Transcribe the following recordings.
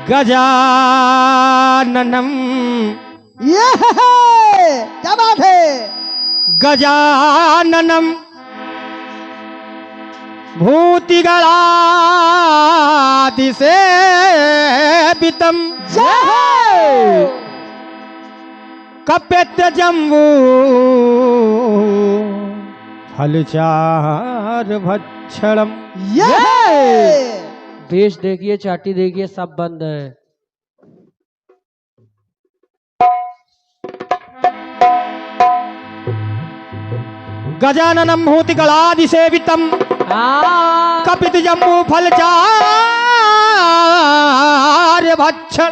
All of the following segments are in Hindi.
गजाननम। ये क्या बात है। गजाननम भूतिगणादिसेवितम कप्यत जम्बू फलचार भक्षणम। ये देश देखिए, चाटी देखिए, सब बंद है। गजाननम भूतिगणादिसेवितम कपित जम्बू फलचार भक्षण।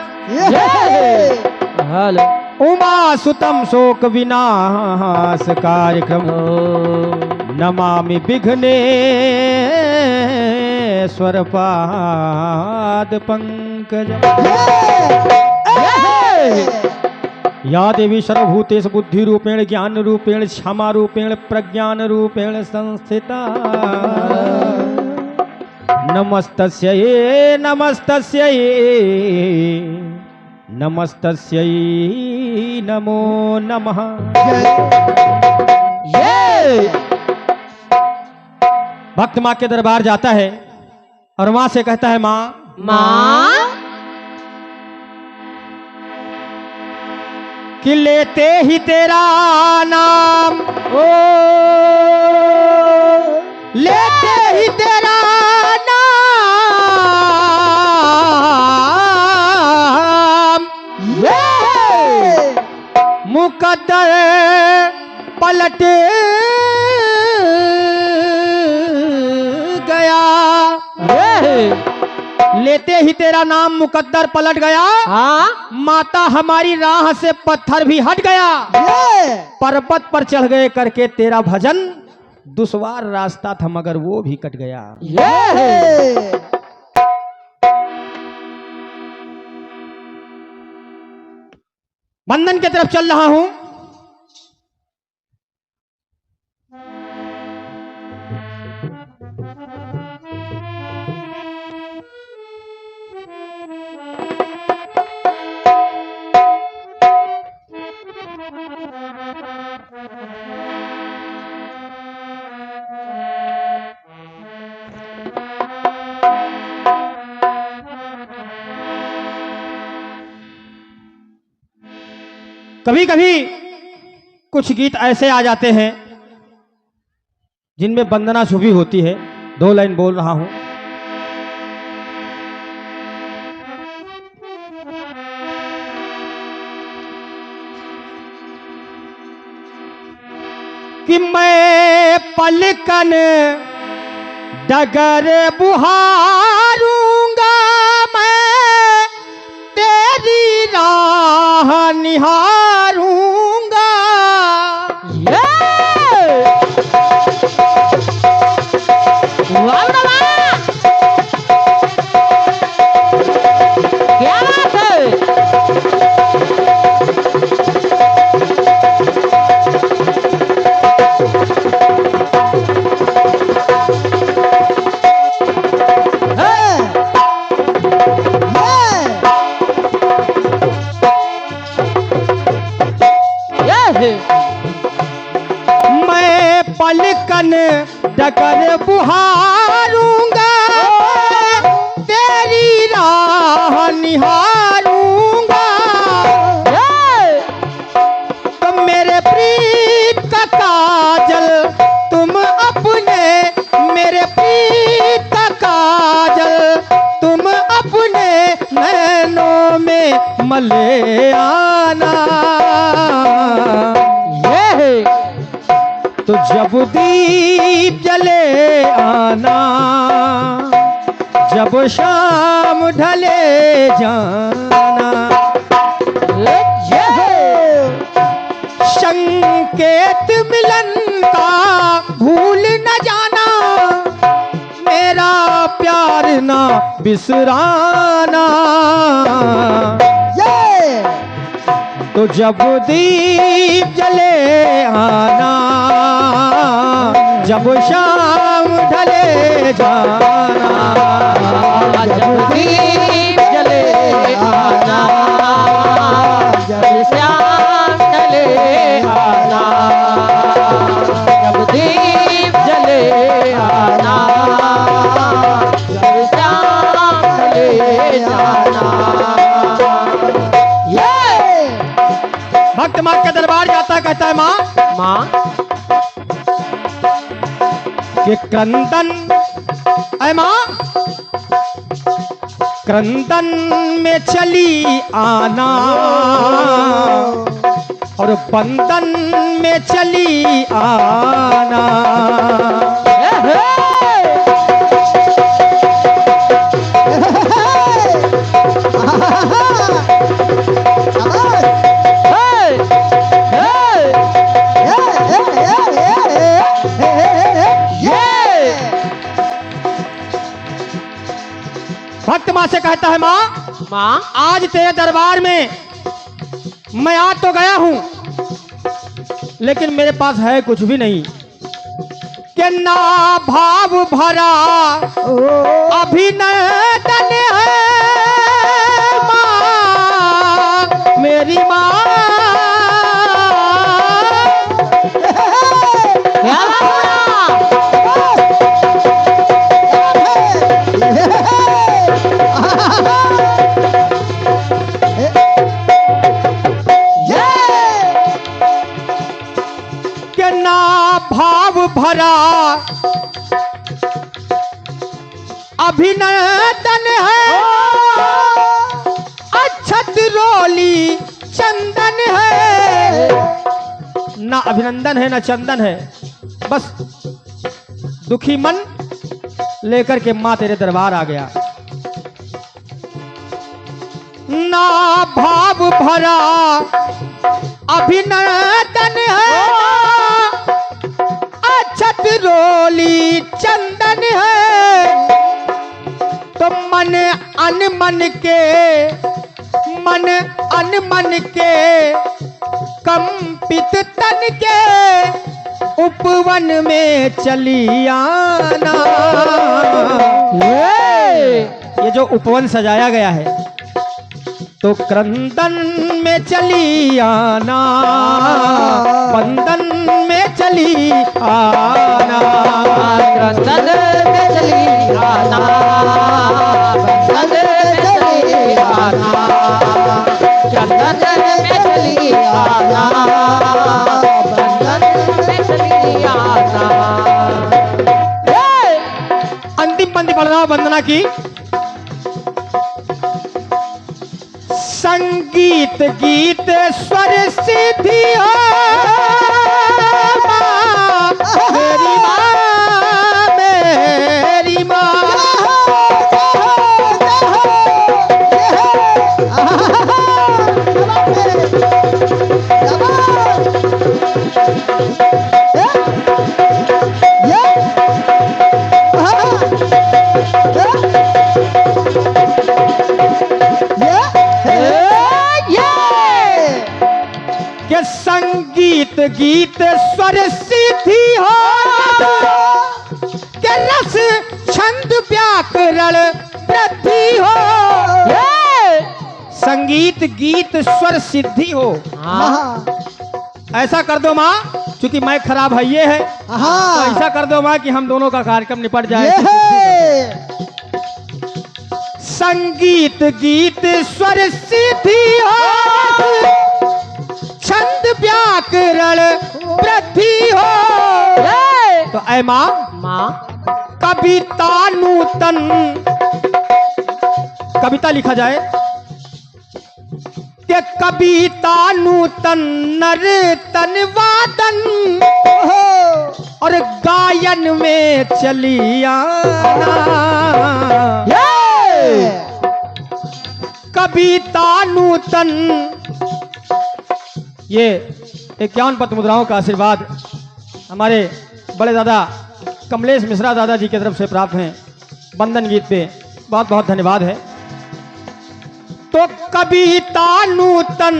हेलो उमा सुतम शोक विनाश कार्यक्रम नमामि विघ्नेश्वर पाद पंकजम। या देवी सर्वभूतेषु बुद्धि रूपेण ज्ञान रूपेण क्षमा रूपेण प्रज्ञान रूपेण संस्थिता नमस्तस्यै नमस्तस्यै नमस्तस्यै नमो नमः। भक्त माँ के दरबार जाता है और माँ से कहता है माँ माँ कि लेते ही तेरा नाम ओ लेते ही तेरा नाम मुकद्दर पलट गया। लेते ही तेरा नाम मुकद्दर पलट गया। हाँ माता हमारी राह से पत्थर भी हट गया। पर्वत पर चढ़ गए करके तेरा भजन दुश्वार रास्ता था मगर वो भी कट गया। बंधन की तरफ चल रहा हूं। कभी कभी कुछ गीत ऐसे आ जाते हैं जिनमें वंदना छुपी होती है। दो लाइन बोल रहा हूं। कि मैं पलकन डगर बुहारूंगा मैं तेरी राह निहारूंगा। क्या बात है। मैं पलकन डगर बुहारूंगा तेरी राह निहारूंगा। तुम मेरे प्रीत का काजल तुम अपने मेरे प्रीत का काजल तुम अपने नैनों में मले आना। तो जब दीप जले आना जब शाम ढले जाना। संकेत मिलन का भूल न जाना मेरा प्यार ना बिसराना। तो जब दीप जले आना जब शाम ढले जाना। जब दीप जले जाना। भक्त माँ के दरबार जाता कहता है माँ माँ कि क्रंदन, ऐ माँ क्रंदन में चली आना और बंधन में चली आना। भक्त माँ से कहता है माँ माँ आज तेरे दरबार में मैं आ तो गया हूं लेकिन मेरे पास है कुछ भी नहीं कि ना भाव भरा अभिनंदन है माँ मेरी माँ। के ना भाव भरा अभिनंदन है अक्षत रोली चंदन है। ना अभिनंदन है ना चंदन है, बस दुखी मन लेकर के माँ तेरे दरबार आ गया। ना भाव भरा अभिनंदन है अक्षत रोली चंदन है। तो मन अनमन के कंपित तन के उपवन में चली आना। ये जो उपवन सजाया गया है तो क्रंदन में चली आना बंधन में चली आना। क्रंदन में चली आना बंधन में चली आना। क्रंदन में चली आना बंधन में चली आना। अंतिम पंक्ति पढ़ रहा हूं वंदना की। संगीत गीत स्वर सिद्धि हो माँ मेरी माँ मेरी माँ। के संगीत गीत स्वर सिद्धि हो के रस छंद व्याकरण वृद्धि हो। संगीत गीत स्वर सिद्धि हो। हाँ ऐसा कर दो माँ, चूंकि मैं खराब है ये है तो ऐसा कर दो माँ कि हम दोनों का कार्यक्रम निपट जाए। संगीत गीत स्वर सिद्धि हो छंद व्याकरण वृद्धि हो। तो ऐ माँ माँ कविता नूतन, कविता लिखा जाए कि कविता नूतन नर्तन वादन और गायन में चली आना। कविता नूतन, ये 51 पद मुद्राओं का आशीर्वाद हमारे बड़े दादा कमलेश मिश्रा दादाजी की तरफ से प्राप्त हैं। बंदन गीत पे बहुत बहुत धन्यवाद है। तो कविता नूतन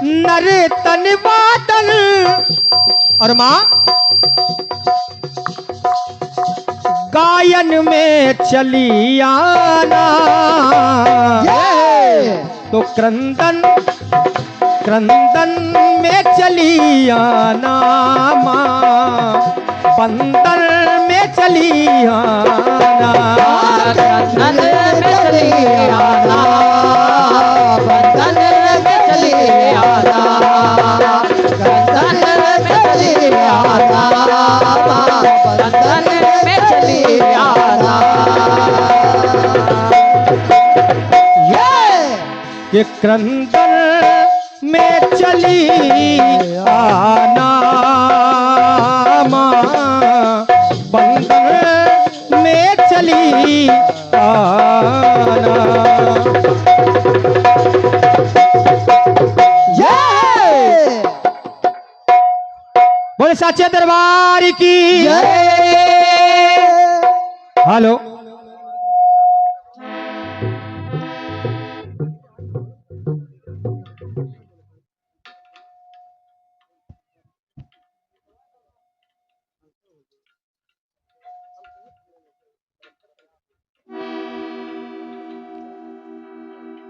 नर्तन वादन और माँ गायन में चली आना। तो क्रंदन क्रंदन में चली आना माँ बंदन में चली आना। क्रंदन में चली कि क्रंदन में चली आना माँ, बंदन में चली आना। बोले साचे दरबार की हेलो।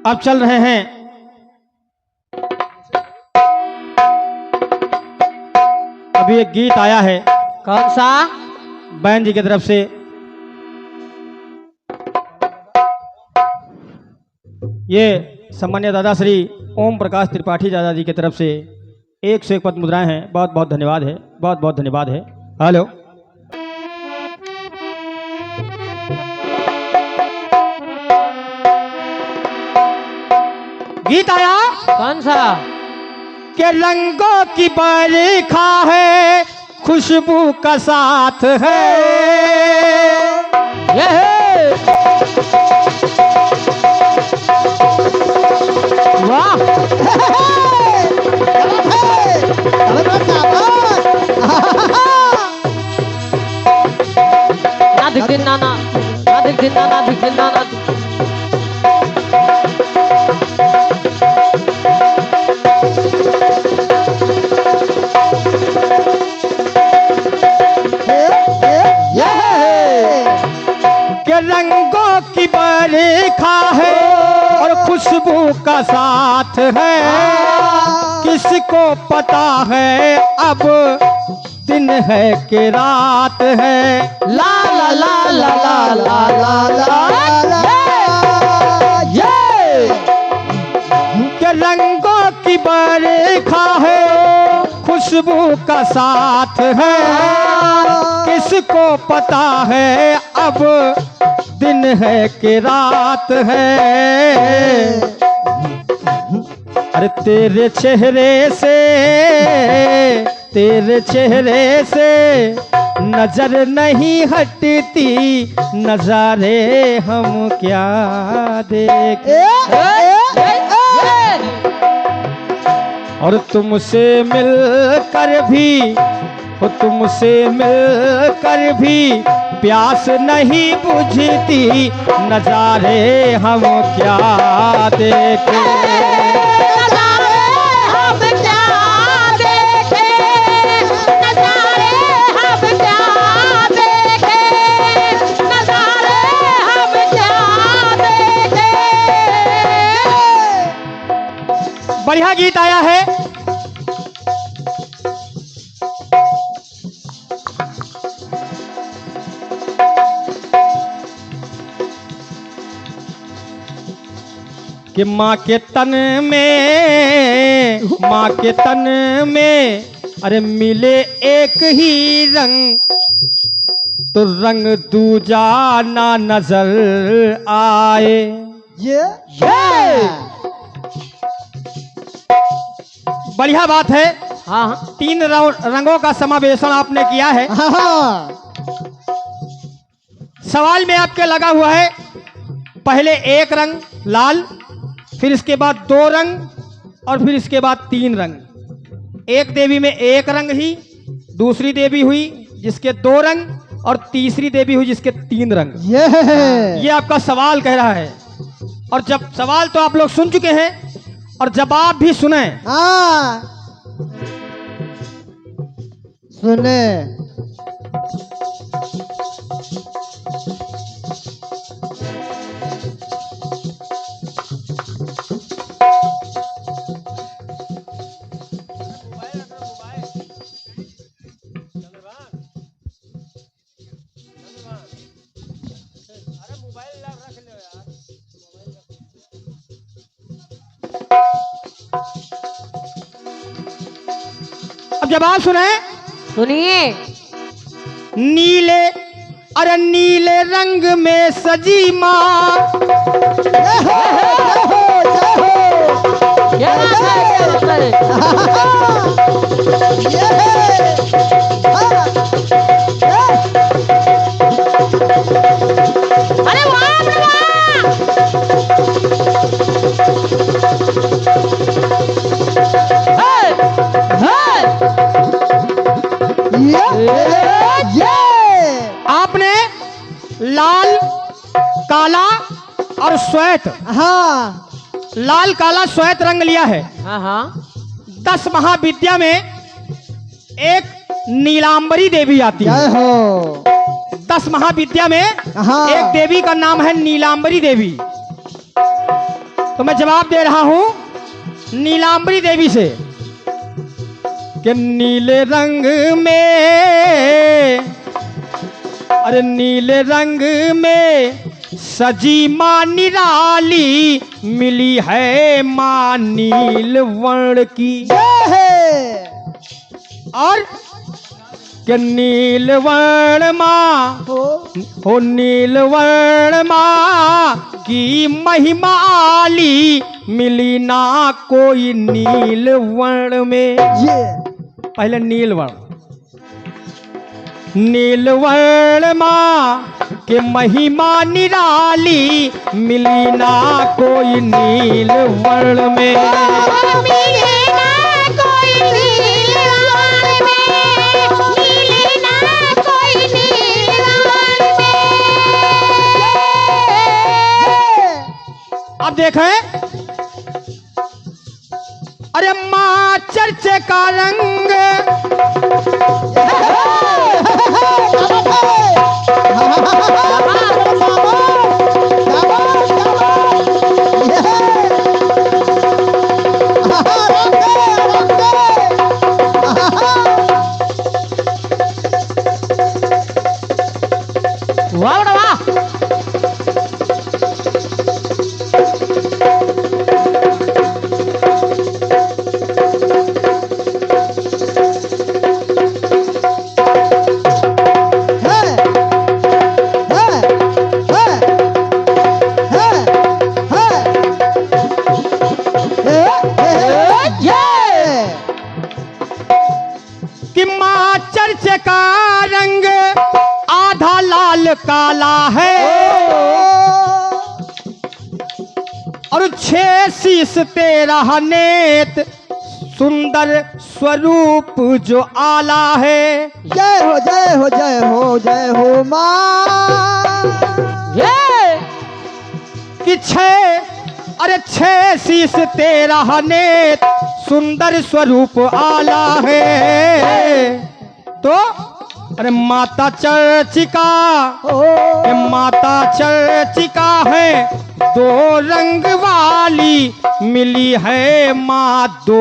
अब चल रहे हैं अभी एक गीत आया है कौन सा? बहन जी की तरफ से। ये सम्मान्य दादा श्री ओम प्रकाश त्रिपाठी दादा जी की तरफ से 101 पद मुद्राएं हैं। बहुत बहुत धन्यवाद है, बहुत बहुत धन्यवाद है। हेलो। गीत आया कौन सा? के रंगों की बरखा है, खुशबू का साथ है। ये है। वाह, ना दिख दिन ना दिख दिन ना दिख दिन ना के रंगों की बरखा है और खुशबू का साथ है। किसको पता है अब दिन है कि रात है। ला ला ला ला ला ला ला के रंगों की बरखा है, खुशबू का साथ है। किसको पता है अब दिन है कि रात है। अरे तेरे चेहरे से नजर नहीं हटती, नजारे हम क्या देखें। और तुमसे मिलकर भी प्यास नहीं बुझती, नजारे हम क्या देखें। बढ़िया गीत आया है। कि माँ के तन में अरे मिले एक ही रंग, तो रंग दूजा ना नजर आए। बढ़िया बात है। हाँ हाँ 3 रंगों का समावेशन आपने किया है। सवाल में आपके लगा हुआ है, पहले 1 रंग लाल, फिर इसके बाद 2 रंग और फिर इसके बाद 3 रंग। एक देवी में 1 रंग ही, दूसरी देवी हुई जिसके 2 रंग और तीसरी देवी हुई जिसके 3 रंग। ये आपका सवाल कह रहा है। और जब सवाल तो आप लोग सुन चुके हैं और जवाब भी सुने। सुने। अब जवाब सुने। सुनिए। नीले रंग में सजी माँ, श्वेत, हाँ लाल काला श्वेत रंग लिया है। हाँ हाँ 10 महाविद्या में एक नीलांबरी देवी आती जय है। हो। 10 महाविद्या में हाँ। एक देवी का नाम है नीलांबरी देवी। तो मैं जवाब दे रहा हूं नीलांबरी देवी से कि नीले रंग में, अरे नीले रंग में सजी मां निराली, मिली है मां नील वर्ण की। जय है। और कि नीलवर्ण मां हो नीलवर्ण मां की महिमा आली, मिली ना कोई नीलवर्ण में। ये पहले नीलवर्ण, नीलवर्ण मां के महिमा निराली, मिली ना कोई नीलवर्ण में। अब देखें, अरे मां चर्चे का रंग, वाह बेटा वाह। कि मां चर्चे का रंग आधा लाल काला है, और 6 शीश 13 नेत्र, सुंदर स्वरूप जो आला है। जय हो जय हो जय हो जय हो माँ। कि 6 शीश 13 नेत्र, सुंदर स्वरूप आला है। तो अरे माता चर्चिका, ये माता चर्चिका है 2 रंग वाली, मिली है माँ 2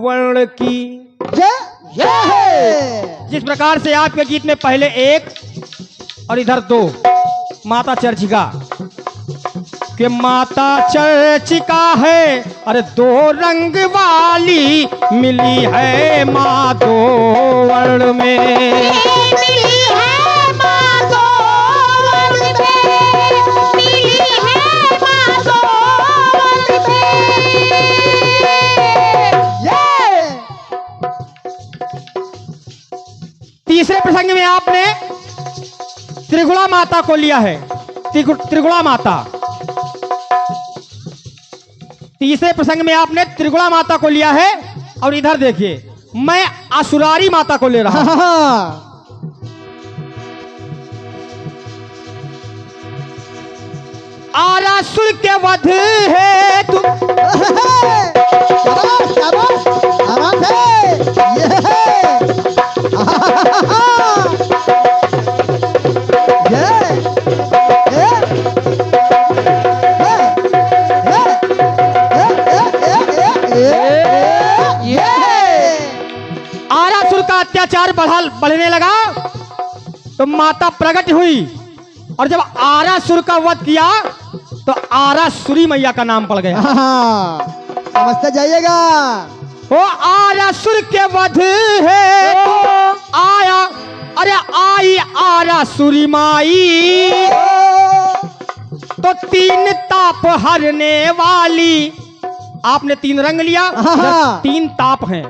वर्ण की। जय जय है। जिस प्रकार से आपके गीत में पहले 1 और इधर 2, माता चर्चिका कि माता चर्चिका है, अरे 2 रंग वाली, मिली है माँ 2 वर्ण में। तीसरे प्रसंग में आपने त्रिगुणा माता को लिया है। त्रिगुणा माता, तीसरे प्रसंग में आपने त्रिगुणा माता को लिया है। और इधर देखिए, मैं असुरारी माता को ले रहा हूं। आरासुर के वध है तू, शाबाश शाबाश आराम से। आरासुर का अत्याचार बढ़ने लगा तो माता प्रकट हुई, और जब आरासुर का वध किया तो आरासुरी मैया का नाम पड़ गया। समझते जाइएगा। वो आरासुर के वध है तो आया, अरे आई आरासुरी माई, तो 3 ताप हरने वाली। आपने 3 रंग लिया, 3 ताप हैं,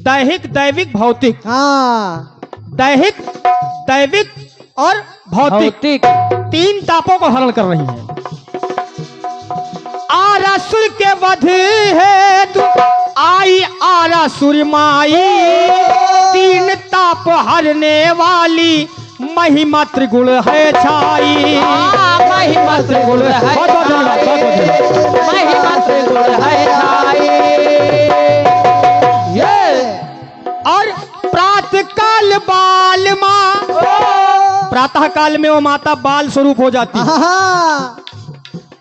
दैहिक दैविक भौतिक। दैहिक दैविक और भौतिक 3 तापों को हरण कर रही है। आरासुर के वध है तू आई आरासुर माई, 3 ताप हरने वाली, महिमा त्रिगुण है छाई। महिमा त्रिगुण है बहुत बहुत धन्यवाद, बहुत बहुत धन्यवाद। महिमा त्रिगुण है छाई। ये और प्रातः काल बाल माँ, प्रातः काल में वो माता बाल स्वरूप हो जाती है।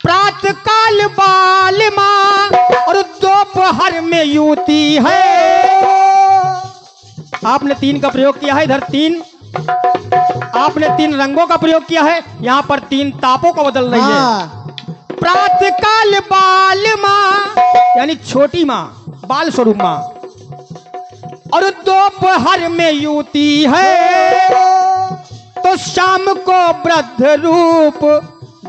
प्रातः काल बाल माँ और दोपहर में युवती है। आपने 3 का प्रयोग किया है, इधर 3 आपने 3 रंगों का प्रयोग किया है, यहाँ पर 3 तापों को बदल रही है। प्रातः काल बाल माँ यानी छोटी माँ, बाल स्वरूप माँ, और दोपहर में युवती है। तो शाम को वृद्ध रूप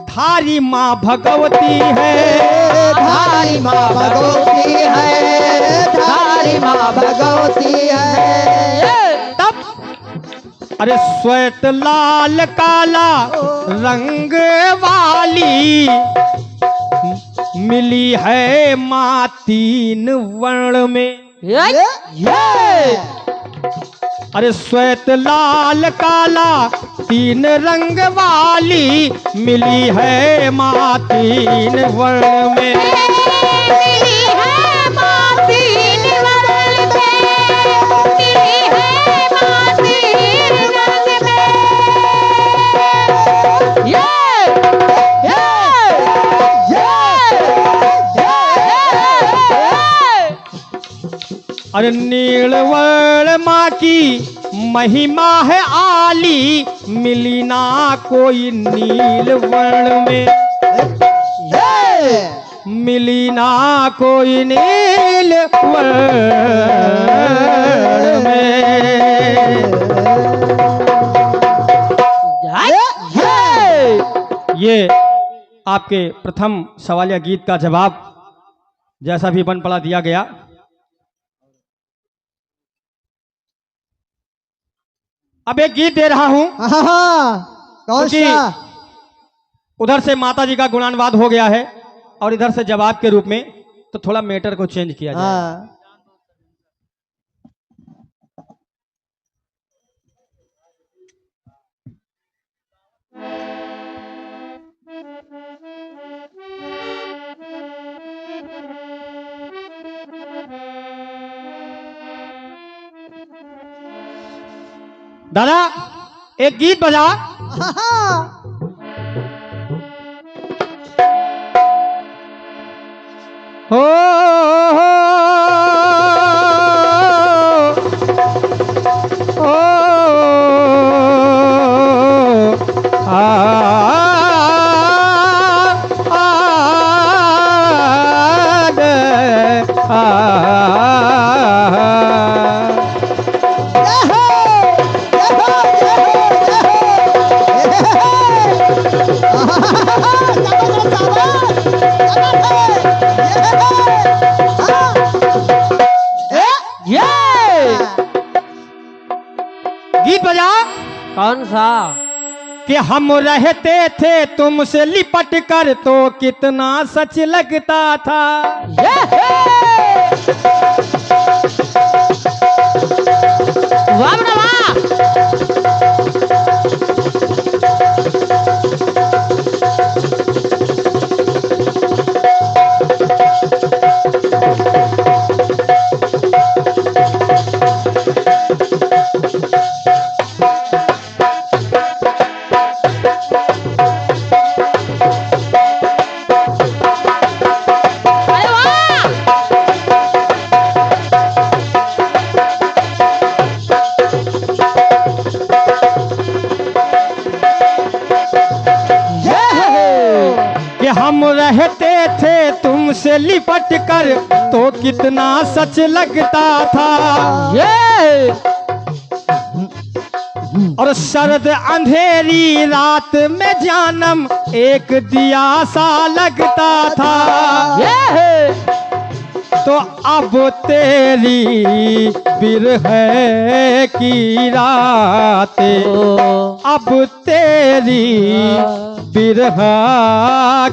धारी माँ भगवती है। धारी माँ भगवती है, धारी माँ भगवती है। तब अरे श्वेत लाल काला रंग वाली मिली है माँ 3 वर्ण में। ये अरे श्वेत लाल काला 3 रंग वाली मिली है माँ 3 वर्ण में। मिली है माँ 3 वर्ण में, मिली है माँ 3 रंग में। ये अरे नीलवर्ण माँ की महिमा है आली, मिली ना कोई नील वर्ण में। मिली ना कोई नील वर्ण में। ये आपके प्रथम सवालिया गीत का जवाब जैसा भी बन पड़ा दिया गया। अब एक गीत दे रहा हूं कौन क्योंकि सा? उधर से माता जी का गुणानुवाद हो गया है और इधर से जवाब के रूप में, तो थोड़ा मैटर को चेंज किया जाए। हाँ। दादा एक गीत बजा। हो हो आ गीत बजा। कौन सा? कि हम रहते थे तुमसे लिपट कर तो कितना सच लगता था। वाह बेटा वाह। हम रहते थे तुमसे लिपट कर तो कितना सच लगता था। और शरद अंधेरी रात में जानम एक दिया सा लगता था। तो अब तेरी बिरह की रातें, अब तेरी बिरह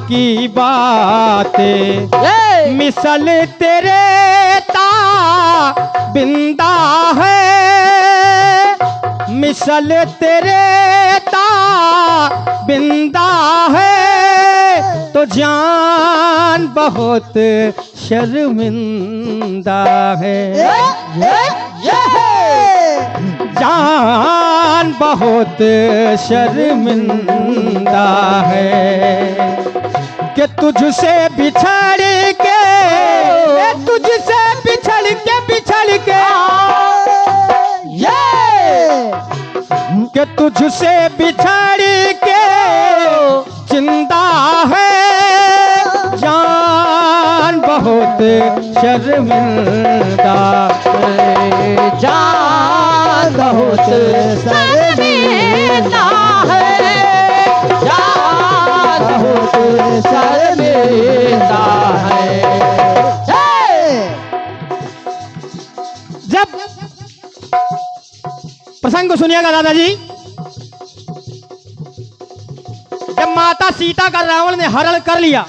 की बातें मिसल तेरे बिंदा है, मिसल तेरे बिंदा है। जान बहुत शर्मिंदा है, जान बहुत शर्मिंदा है कि तुझसे बिछड़ के, तुझसे बिछड़ के कि तुझसे बिछड़ के जिंदा है, जान बहुत शर्मिंदा है, जान बहुत शर्मिंदा है, जान बहुत शर्मिंदा है। जब प्रसंग को सुनिएगा दादाजी, जब माता सीता का रावण ने हरण कर लिया,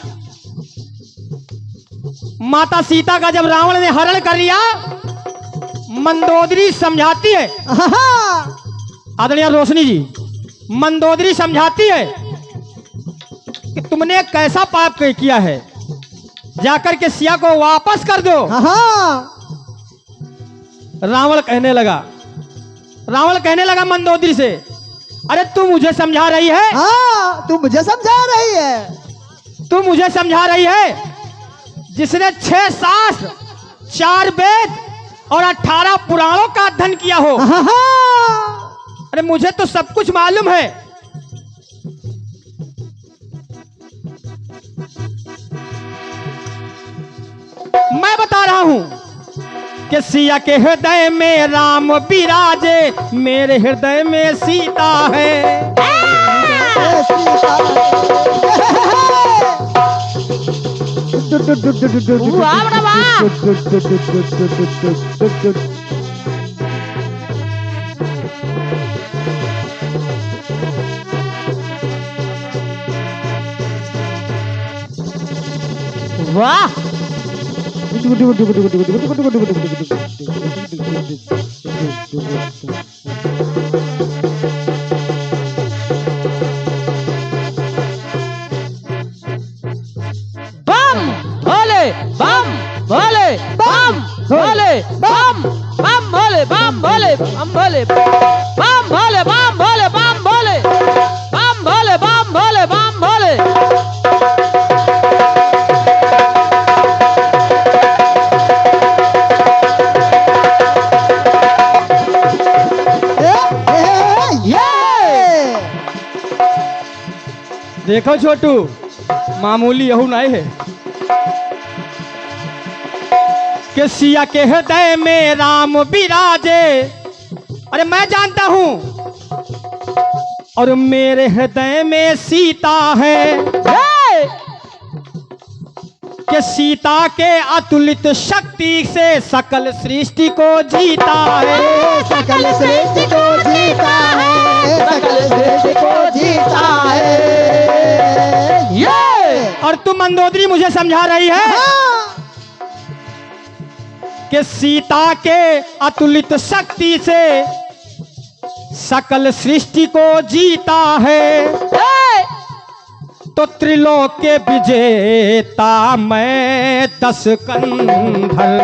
माता सीता का जब रावण ने हरण कर लिया, मंदोदरी समझाती है, आदरणीय रोशनी जी, मंदोदरी समझाती है कि तुमने कैसा पाप किया है, जाकर के सिया को वापस कर दो। रावण कहने लगा मंदोदरी से, अरे तू मुझे समझा रही है? तू मुझे समझा रही है? तू मुझे समझा रही है जिसने 6 शास्त्र, 4 वेद और 18 पुराणों का अध्ययन किया हो? अरे मुझे तो सब कुछ मालूम है। मैं बता रहा हूं कि सिया के हृदय में राम विराजे, मेरे हृदय में सीता है। वाह, बम भोले, बम भोले, बम भोले, बम बम भोले, बम भोले, बम भोले, बम भोले, बम भोले, बम भोले, बम भोले, बम भोले, बम भोले। देखो छोटू, मामूली यहू नहीं है कि सिया के हृदय में राम विराजे। अरे मैं जानता हूं, और मेरे हृदय में सीता है, कि सीता के अतुलित शक्ति से सकल सृष्टि को जीता है, सकल सृष्टि को जीता है, सकल सृष्टि को जीता है। और तू मंदोदरी मुझे समझा रही है कि सीता के अतुलित शक्ति से सकल सृष्टि को जीता है, तो त्रिलोक के विजेता मैं 10 कंधर,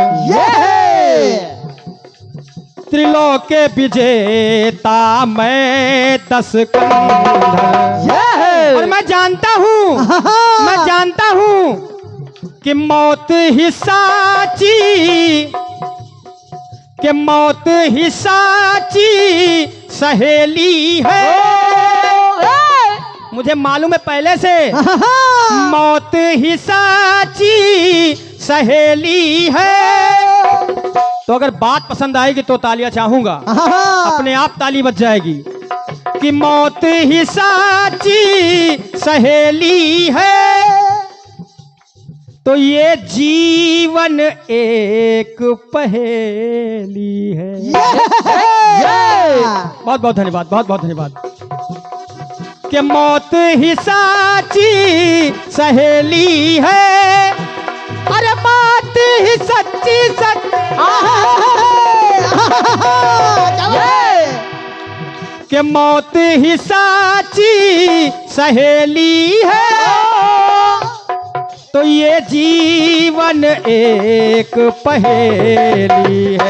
त्रिलोक के विजेता मैं 10 कंधर। और मैं जानता हूं कि मौत ही साची, कि मौत ही साची सहेली है। मुझे मालूम है पहले से, मौत ही साची सहेली है। तो अगर बात पसंद आएगी तो तालियां चाहूंगा, अपने आप ताली बज जाएगी कि मौत ही साची सहेली है, तो ये जीवन एक पहेली है। बहुत बहुत धन्यवाद, बहुत बहुत धन्यवाद। कि मौत ही साची सहेली है, अरे बात ही सच्ची सच, कि मौत ही साची सहेली है, ये जीवन एक पहेली है।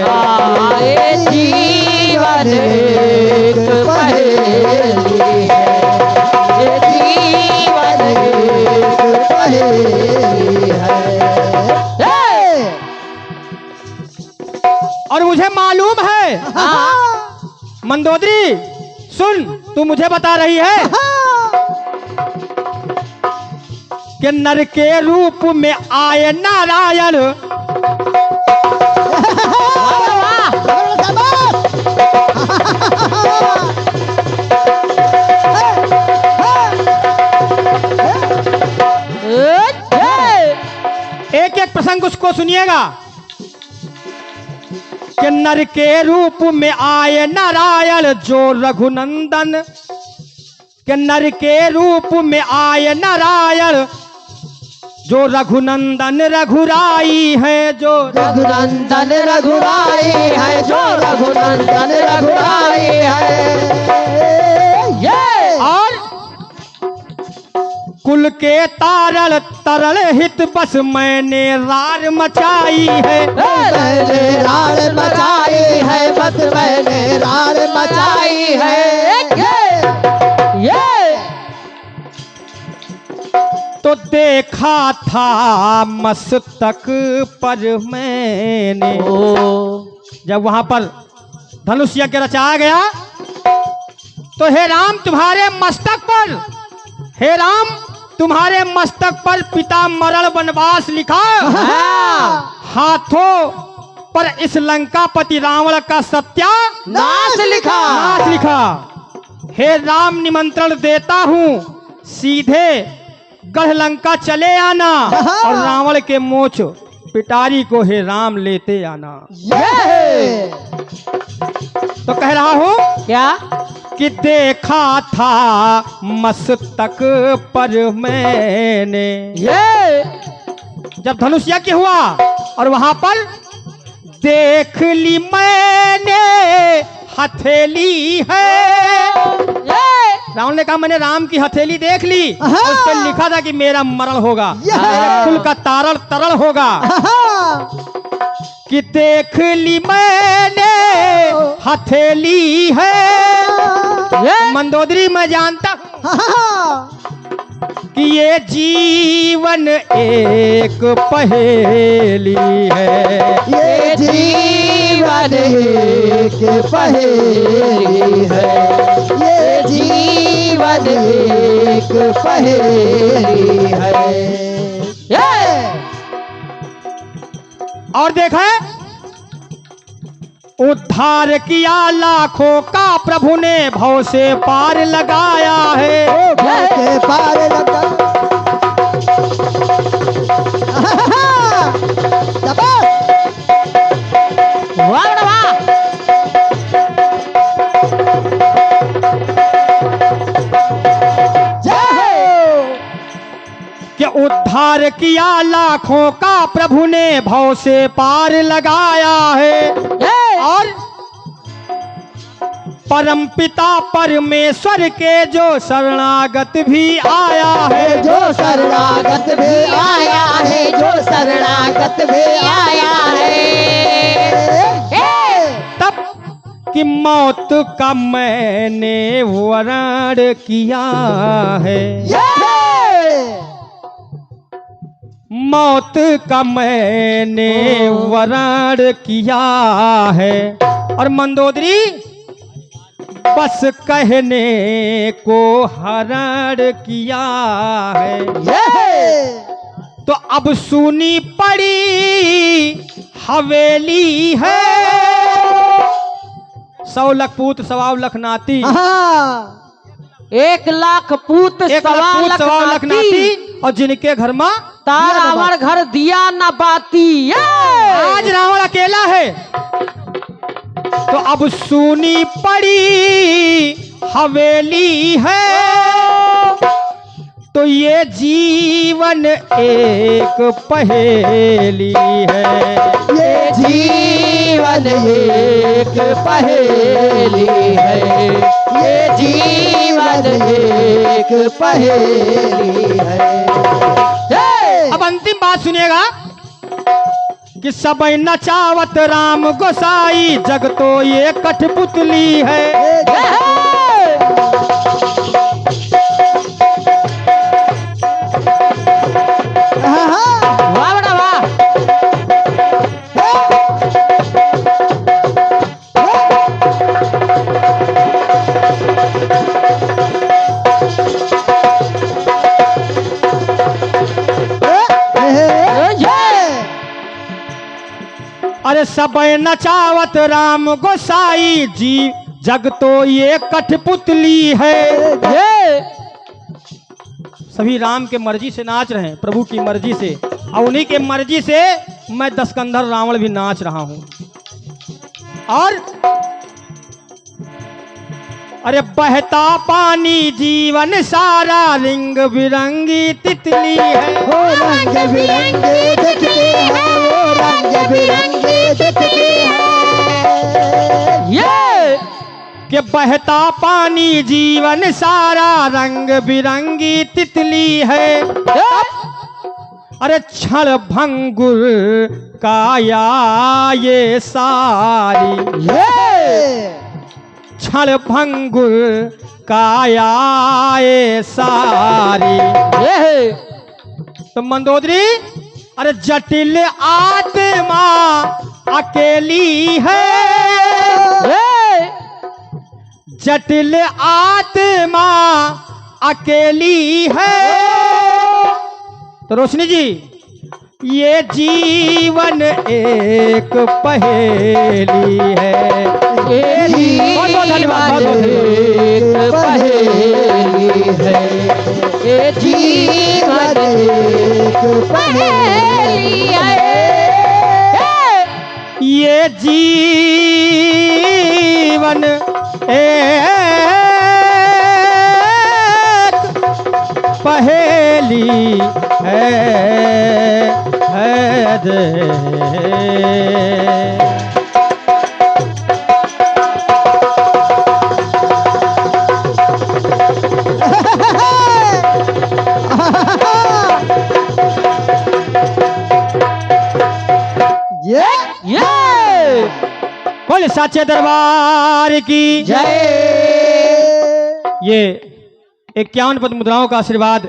ये जीवन एक पहेली है। ये जीवन एक पहेली है। और मुझे मालूम है, मंदोदरी सुन, तू मुझे बता रही है कि नर के रूप में आए नारायण, एक एक प्रसंग उसको सुनिएगा कि नर के रूप में आए नारायण जो रघुनंदन, कि नर के रूप में आए नारायण जो रघुनंदन रघुराई है, जो रघुनंदन रघुराई है, जो रघुनंदन रघुराई है। ये और कुल के तारल तरल हित बस मैंने रार मचाई है। मैंने रार मचाई है, बस मैंने रार मचाई है। ये तो देखा था मस्तक पर मैंने, जब वहां पर धनुष यज्ञ रचाया गया तो हे राम तुम्हारे मस्तक पर, हे राम तुम्हारे मस्तक पर पिता मरण वनवास लिखा, हाथों पर इस लंकापति रावण का नाश लिखा। नाश लिखा। हे राम निमंत्रण देता हूँ सीधे गढ़ लंका चले आना, और रावण के मोछ पिटारी को हे राम लेते आना। ये तो कह रहा हूँ क्या कि देखा था मस्तक पर मैंने, ये जब धनुष यज्ञ हुआ और वहां पर देख ली मैंने हथेली है। रावण ने कहा मैंने राम की हथेली देख ली, उस पर लिखा था कि मेरा मरण होगा, मेरे कुल का तारण तरल होगा। कि देख ली मैंने हथेली है। मंदोदरी मैं जानता हूँ कि ये जीवन एक पहेली है। ये जीवन एक पहेली है। ये जीवन एक पहेली है। और देखा उद्धार किया लाखों का प्रभु ने भव से पार लगाया है। के पार लगा कि उद्धार किया लाखों का प्रभु ने भव से पार लगाया है। और परम पिता परमेश्वर के जो शरणागत भी आया है, जो शरणागत भी आया है, जो शरणागत भी आया है। तब कि मौत का मैंने वरण किया है, मौत का मैंने वरण किया है। और मंदोदरी बस कहने को हरण किया है। तो अब सुनी पड़ी हवेली है। 100 लख पूत 1.25 लाख नाती, 1 लाख पूत 1.25 लाख नाती, और जिनके घर में तार रावण घर दिया न बाती। आज रावण अकेला है। तो अब सुनी पड़ी हवेली है। तो ये जीवन एक पहेली है। ये जीवन एक पहेली है। ये जीवन एक पहेली है। अब अंतिम बात सुनिएगा कि सब नचावत राम गोसाई, जग तो ये कठपुतली है। वाह बेटा वाह। अरे सब नचावत राम गोसाई जी, जग तो ये कठपुतली है। ये सभी राम के मर्जी से नाच रहे हैं, प्रभु की मर्जी से, और उन्हीं के मर्जी से मैं दशकंधर रावण भी नाच रहा हूं। और अरे बहता पानी जीवन सारा, रिंग बिरंगी तितली है। वो रंग बिरंगे दिखते हैं, वो रंग बिरंगे दिखते हैं। ये कि बहता पानी जीवन सारा, रंग बिरंगी तितली है। अरे क्षण भंगुर काया ये सारी, क्षण भंगुर काया ये सारी। ये तो मंदोदरी, अरे जटिल आत्मा अकेली है, जटिल आत्मा अकेली है। तो रोशनी जी, ये जीवन एक पहेली है। ये बहुत बहुत धन्यवाद, बहुत बहुत धन्यवाद। एक पहेली है, ये जीवन एक पहेली है। ये जीवन एक पहेली है दे। ये बोले साचे दरबार की जय। ये 51 पद मुद्राओं का आशीर्वाद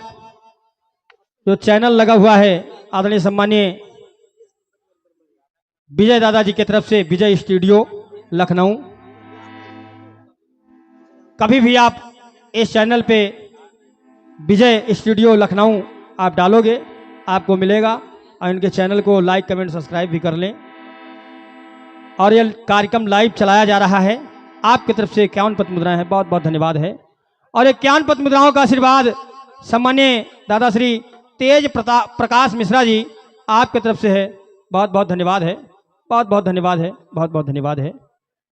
जो चैनल लगा हुआ है आदरणीय सम्मानीय विजय दादाजी की तरफ से, विजय स्टूडियो लखनऊ। कभी भी आप इस चैनल पे विजय स्टूडियो लखनऊ आप डालोगे आपको मिलेगा, और इनके चैनल को लाइक कमेंट सब्सक्राइब भी कर लें। और यह कार्यक्रम लाइव चलाया जा रहा है, आपकी तरफ से 51 पद मुद्राएं हैं, बहुत बहुत धन्यवाद है। और 51 पद मुद्राओं का आशीर्वाद सम्मानीय दादा श्री तेज प्रकाश मिश्रा जी आपकी तरफ से है, बहुत बहुत धन्यवाद है, बहुत बहुत धन्यवाद है, बहुत बहुत धन्यवाद है।